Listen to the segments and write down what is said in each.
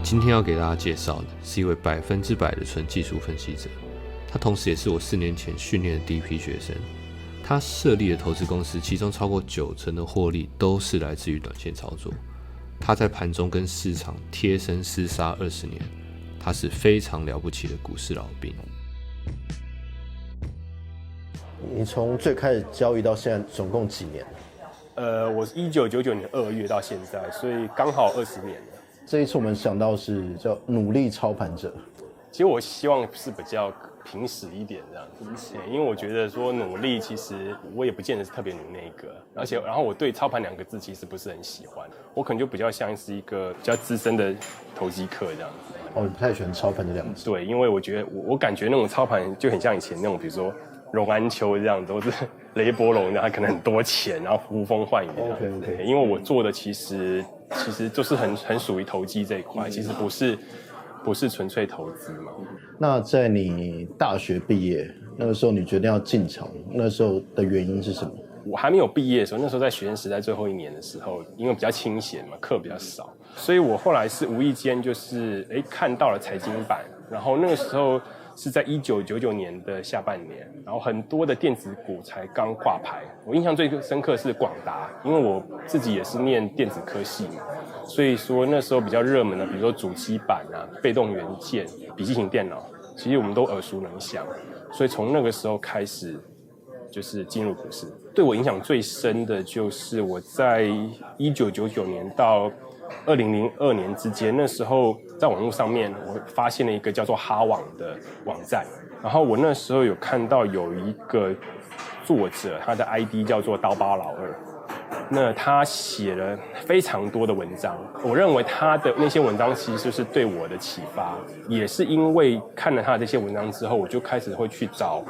今天要給大家介紹的是一位100%的純技術分析者，他同時也是我4年前訓練的第一批學生。他設立的投資公司，其中超過90%的獲利都是來自於短線操作。他在盤中跟市場貼身廝殺20年，他是非常了不起的股市老兵。你從最開始交易到現在總共幾年？我是1999年2月到現在，所以剛好20年了。這一次我們想到是叫努力操盤者。其實我希望是比較平實一點這樣子，因為我覺得說努力，其實我也不見得是特別努那一個，然後我對操盤2個字其實不是很喜歡，我可能就比較像是一個比較資深的投機客這樣子。哦，你不太喜歡操盘這2個字？對，因為我覺得我感覺那種操盤就很像以前那種，比如說榮安丘這樣，都是雷伯龍，他可能很多錢，然後呼風喚雨這樣子。Okay. 因為我做的其實就是很屬於投機這一塊，其實不是純粹投資嘛。那在你大學畢業那個時候，你決定要進場，那時候的原因是什麼？我還沒有畢業的時候，那時候在學生時代最後1年的時候，因為比較清閒嘛，課比較少，所以我後來是無意間就是看到了財經版，然後那個時候是在1999年的下半年，然後很多的電子股才剛掛牌。我印象最深刻是廣達，因為我自己也是念電子科系嘛，所以說那時候比較熱門的，比如說主機板啊、被動元件、筆記型電腦，其實我們都耳熟能詳。所以從那個時候開始，就是進入股市。對我影響最深的就是我在1999年到2002年之間，那時候在網絡上面，我發現了一個叫做哈網的網站。然後我那時候有看到有一個作者，他的 ID 叫做刀疤老二。那他寫了非常多的文章，我認為他的那些文章其實就是對我的啟發。也是因為看了他的這些文章之後，我就開始會去找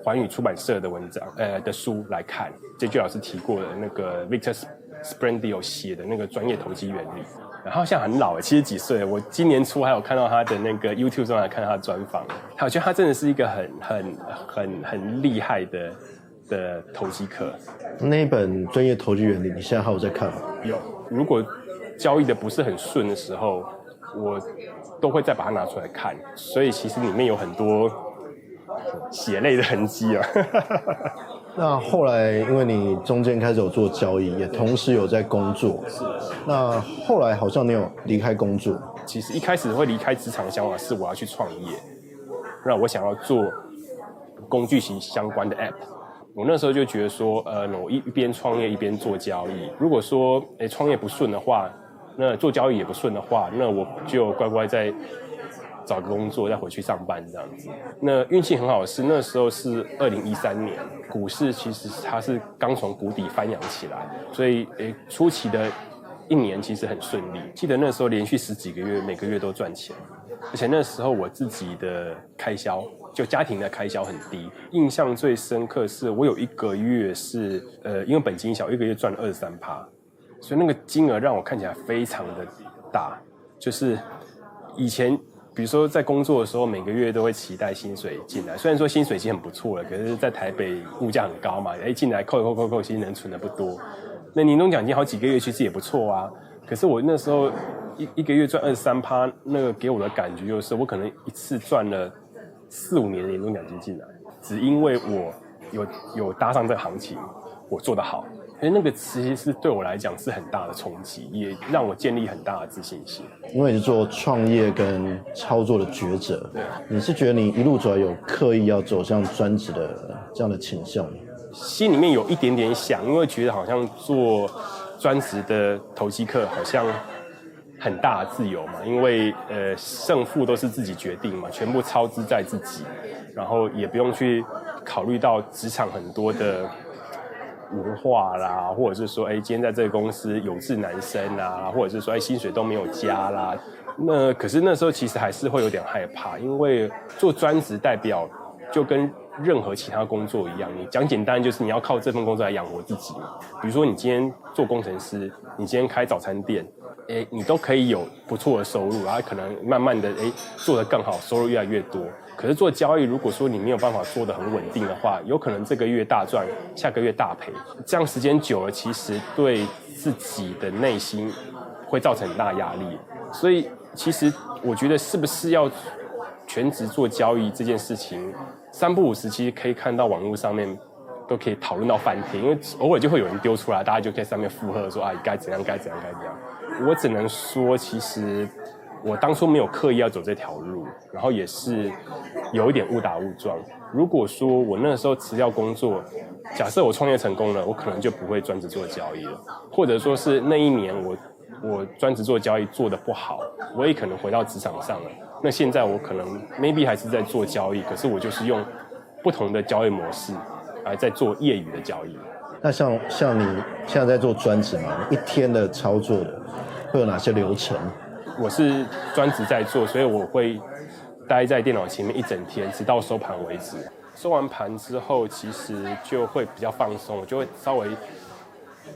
環宇出版社的文章的書來看。這句老師提過的那個 Victor Sprandio 寫的那個專業投機原理。然後現在很老，70幾歲了，我今年初還有看到他的那個 YouTube 上來看他的專訪，我覺得他真的是一個很厲害的投機客。那一本專業投機原理，你現在還有在看嗎？有，如果交易的不是很順的時候，我都會再把它拿出來看。所以其實裡面有很多血淚的痕跡啊。那後來，因為你中間開始有做交易，也同時有在工作。是。那後來好像你有離開工作。其實一開始會離開職場的想法是我要去創業，讓我想要做工具型相關的 App。我那時候就覺得說，我一邊創業一邊做交易。如果說創業不順的話，那做交易也不順的話，那我就乖乖再找個工作，再回去上班這樣子。那運氣很好的是，那時候是2013年，股市其實它是剛從谷底翻揚起來，所以初期的1年其實很順利。記得那時候連續10幾個月，每個月都賺錢，而且那時候我自己的開銷，就家庭的開銷很低。印象最深刻是我有1個月是因為本金小，1個月賺了23%，所以那個金額讓我看起來非常的大。就是以前比如說在工作的時候，每個月都會期待薪水進來，雖然說薪水已經很不錯了，可是在台北物價很高嘛，進來扣，其實能存的不多。那年終獎金好幾個月其實也不錯啊，可是我那時候一個月賺23%，那個給我的感覺就是我可能一次賺了4-5年的年終獎金進來，只因為我有搭上這個行情，我做得好。所以那個其實是對我來講是很大的衝擊，也讓我建立很大的自信心。因為你是做創業跟操作的抉擇，對，你是覺得你一路走來有刻意要走向專職的這樣的傾向嗎？心裡面有一點點想，因為覺得好像做專職的投機客好像很大的自由嘛，因為勝負都是自己決定嘛，全部操之在自己，然後也不用去考慮到職場很多的文化啦，或者是說今天在這個公司有志難伸啊，或者是說薪水都沒有加啦。那可是那時候其實還是會有點害怕，因為做專職代表就跟任何其他工作一樣，你講簡單就是你要靠這份工作來養活自己。比如說你今天做工程師，你今天開早餐店，你都可以有不錯的收入，然後可能慢慢的做得更好，收入越來越多。可是做交易，如果說你沒有辦法做得很穩定的話，有可能這個月大賺，下個月大賠。這樣時間久了，其實對自己的內心會造成很大壓力。所以其實我覺得是不是要全職做交易這件事情，三不五時其實可以看到網絡上面都可以討論到翻天，因為偶爾就會有人丟出來，大家就可以上面附和說啊該怎樣該怎樣該怎樣。我只能說，其實我當初沒有刻意要走這條路，然後也是有一點誤打誤撞。如果說我那個時候辭掉工作，假設我創業成功了，我可能就不會專職做交易了，或者說是那一年我專職做交易做得不好，我也可能回到職場上了。那現在我可能 maybe 還是在做交易，可是我就是用不同的交易模式來在做業餘的交易。那像你現在在做專職嘛，一天的操作的會有哪些流程？我是專職在做，所以我会待在電腦前面一整天，直到收盤為止。收完盤之後，其實就會比較放鬆，我就會稍微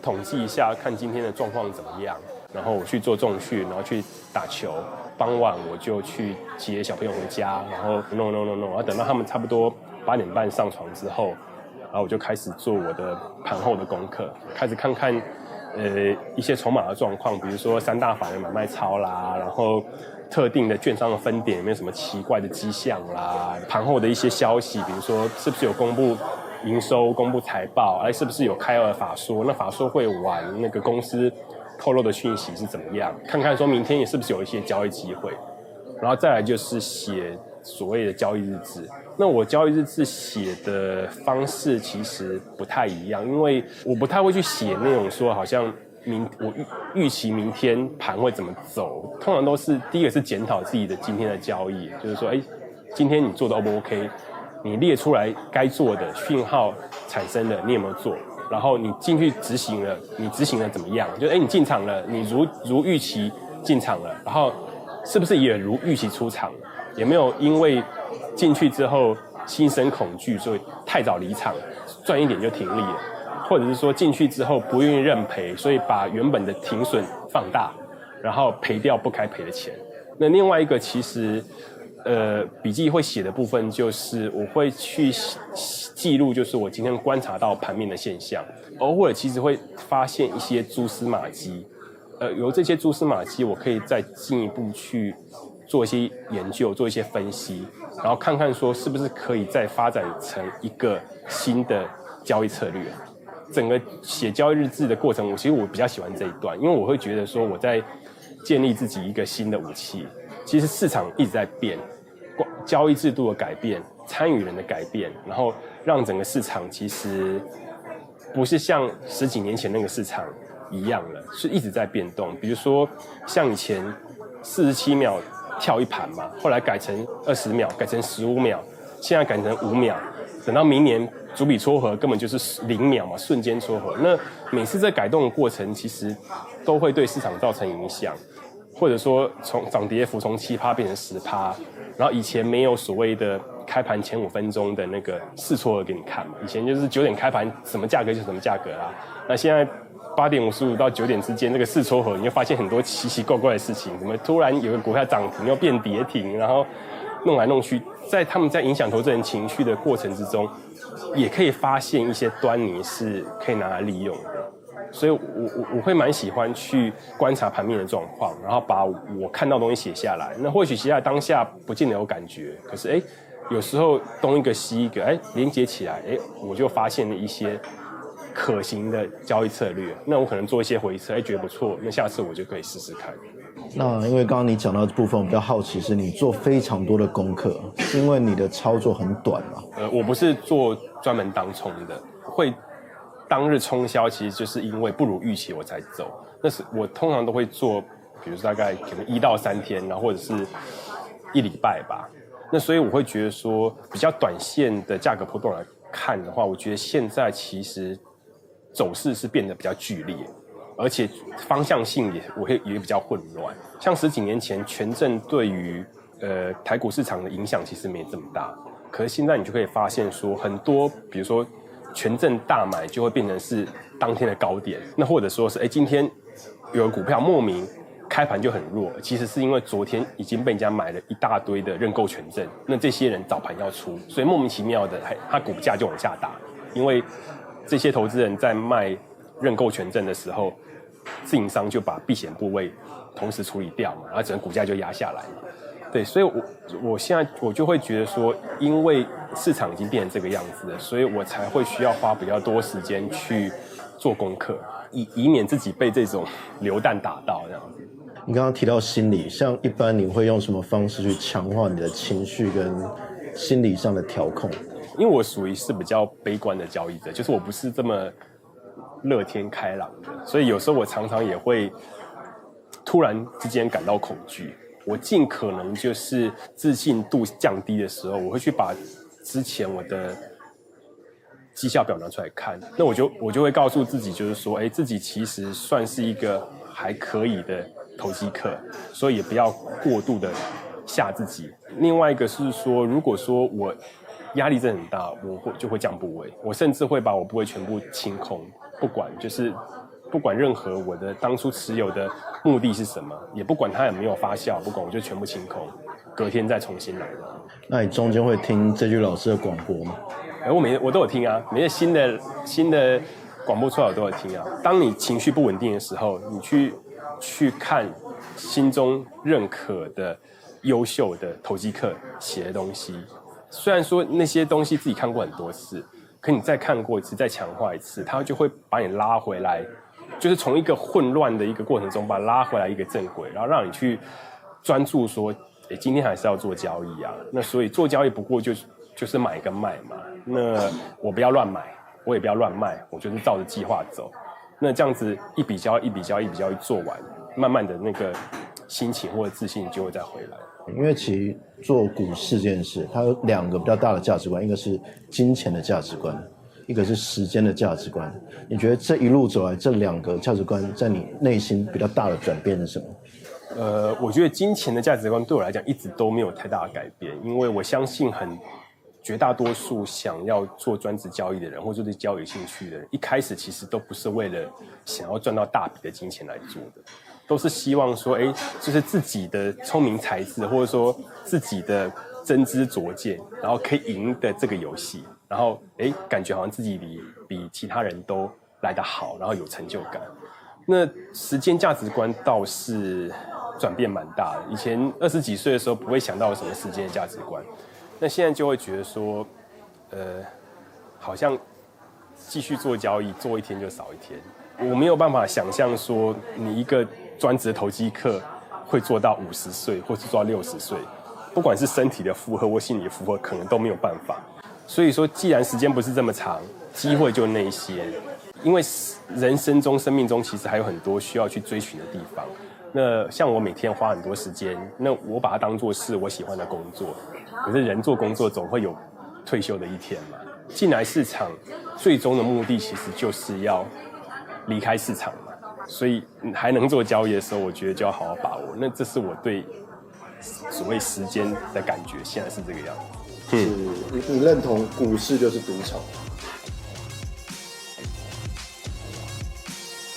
統計一下，看今天的狀況怎麼樣，然後我去做重訓，然後去打球。傍晚我就去接小朋友回家，然後弄，然後等到他們差不多8點半上床之後，然後我就開始做我的盤後的功課，開始看看一些籌碼的狀況，比如說3大法人買賣超啦，然後特定的券商的分點有沒有什麼奇怪的跡象啦，盤後的一些消息，比如說是不是有公布營收、公布財報，是不是有開了法說，那法說會完那個公司透露的訊息是怎麼樣，看看說明天也是不是有一些交易機會，然後再來就是写所謂的交易日誌。那我交易日誌写的方式其實不太一樣，因為我不太会去写那種說好像我預期明天盤會怎麼走，通常都是第一個是檢討自己的今天的交易，就是說今天你做的 O 不 OK， 你列出來該做的訊號產生了，你有沒有做？然後你進去執行了，你執行的怎麼樣？就你進場了，你如預期進場了，然後是不是也如預期出場？有沒有因為進去之後心生恐懼，所以太早離場，賺一點就停利了？或者是說進去之後不願意認賠，所以把原本的停損放大，然後賠掉不該賠的錢？那另外一個其實筆記會寫的部分，就是我會去記錄，就是我今天觀察到盤面的現象，偶爾其實會發現一些蛛絲馬跡，由這些蛛絲馬跡，我可以再進一步去做一些研究，做一些分析，然後看看說是不是可以再發展成一個新的交易策略。整個寫交易日誌的過程，其實我比較喜歡這一段，因為我會覺得說我在建立自己一個新的武器。其實市場一直在變，交易制度的改变，參與人的改變，然後讓整個市場其實不是像10幾年前那個市場一樣了，是一直在變動。比如說像以前47秒跳一盤嘛，後來改成20秒，改成15秒，現在改成5秒，等到明年逐筆撮合根本就是0秒嘛，瞬間撮合。那每次在改動的過程，其實都會對市場造成影響。或者說從漲跌幅從7%變成10%，然後以前沒有所謂的開盤前5分鐘的那個試撮合給你看嘛，以前就是9點開盤什麼價格就什麼價格啦，那現在8點55到9點之間那個試撮合，你就發現很多奇奇怪怪的事情，怎麼突然有個股票漲停又變跌停，然後弄來弄去，他們在影響投資人情緒的過程之中，也可以發現一些端倪是可以拿來利用的。所以我會蠻喜歡去觀察盤面的狀況，然後把我看到的東西寫下來。那或許寫下來當下不見得有感覺，可是有時候東一個西一個，連接起來，我就發現了一些可行的交易策略。那我可能做一些回測，覺得不錯，那下次我就可以試試看。那因為剛剛你講到的部分，我比較好奇是你做非常多的功課，是因為你的操作很短嘛？我不是做專門當冲的，會當日沖銷，其實就是因為不如預期我才走。那是我通常都會做，比如說大概可能1到3天，然後或者是1禮拜吧。那所以我會覺得說，比較短線的價格波動來看的話，我覺得現在其實走勢是變得比較劇烈，而且方向性也比較混亂。像10幾年前，權證對於台股市場的影響其實沒這麼大，可是現在你就可以發現說，很多比如說權證大買就會變成是當天的高點，那或者說是今天有股票莫名開盤就很弱，其實是因為昨天已經被人家買了一大堆的認購權證，那這些人早盤要出，所以莫名其妙的他股價就往下打，因為這些投資人在賣認購權證的時候，自營商就把避險部位同時處理掉嘛，然後整個股價就壓下來嘛。對，所以我現在我就會覺得說，因為市場已經變成這個樣子了，所以我才會需要花比較多時間去做功課，以免自己被這種流彈打到這樣子。你剛剛提到心理，像一般你會用什麼方式去強化你的情緒跟心理上的調控？因為我屬於是比較悲觀的交易者，就是我不是這麼樂天開朗的，所以有時候我常常也會突然之間感到恐懼。我盡可能就是自信度降低的時候，我會去把之前我的績效表拿出來看，那我就會告訴自己，就是說，自己其實算是一個還可以的投機客，所以也不要過度的嚇自己。另外一個是說，如果說我壓力真的很大，我就會降部位，我甚至會把我部位全部清空，不管任何我的當初持有的目的是什麼，也不管它有沒有發酵，不管我就全部清空，隔天再重新來的。那你中間會聽這句老師的廣播嗎？我都有聽啊，每次新的廣播出來我都有聽啊。當你情緒不穩定的時候，你去看心中認可的優秀的投機客寫的東西，雖然說那些東西自己看過很多次，可你再看過一次，再強化一次，它就會把你拉回來，就是從一個混亂的一個過程中把它拉回來一個正軌，然後讓你去專注說，今天還是要做交易啊。那所以做交易不過就是買跟賣嘛。那我不要亂買，我也不要亂賣，我就是照着計劃走。那這樣子一筆交易做完，慢慢的那個心情或者自信就會再回來。因為其實做股市這件事，它有兩個比較大的價值觀，一個是金錢的價值觀，一個是時間的價值觀。你覺得這一路走來，這兩個價值觀在你內心比較大的轉變是什麼？我覺得金錢的價值觀對我來講一直都沒有太大的改變，因為我相信絕大多數想要做專職交易的人，或者對交易有興趣的人，一開始其實都不是為了想要賺到大筆的金錢來做的，都是希望說，就是自己的聰明才智，或者說自己的真知灼見，然後可以贏的這個遊戲，然後感覺好像自己比其他人都來得好，然後有成就感。那時間價值觀倒是轉變蠻大的，以前20幾歲的時候不會想到有什麼時間的價值觀。那現在就會覺得說，好像繼續做交易，做一天就少一天。我沒有辦法想象說，你一個專職的投機客會做到50歲，或是做到60歲，不管是身體的負荷或心理的負荷，可能都沒有辦法。所以說，既然時間不是這麼長，機會就那些。因為人生中、生命中其實還有很多需要去追尋的地方。那像我每天花很多时間，那我把它當作是我喜歡的工作。可是人做工作總會有退休的一天嘛。進來市場最終的目的其實就是要離開市場嘛。所以還能做交易的時候，我覺得就要好好把握。那這是我對所謂時間的感覺，現在是這個樣子。你認同股市就是賭場？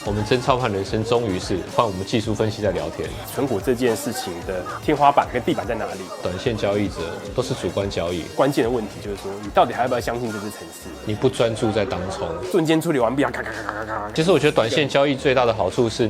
我們真操盤人生終於是換我們技術分析在聊天。存股這件事情的天花板跟地板在哪裡？短線交易者都是主觀交易，關鍵的問題就是說，你到底還要不要相信這支程式？你不專注在當沖，瞬間處理完畢啊，咔咔咔咔咔。其實我覺得短線交易最大的好處是。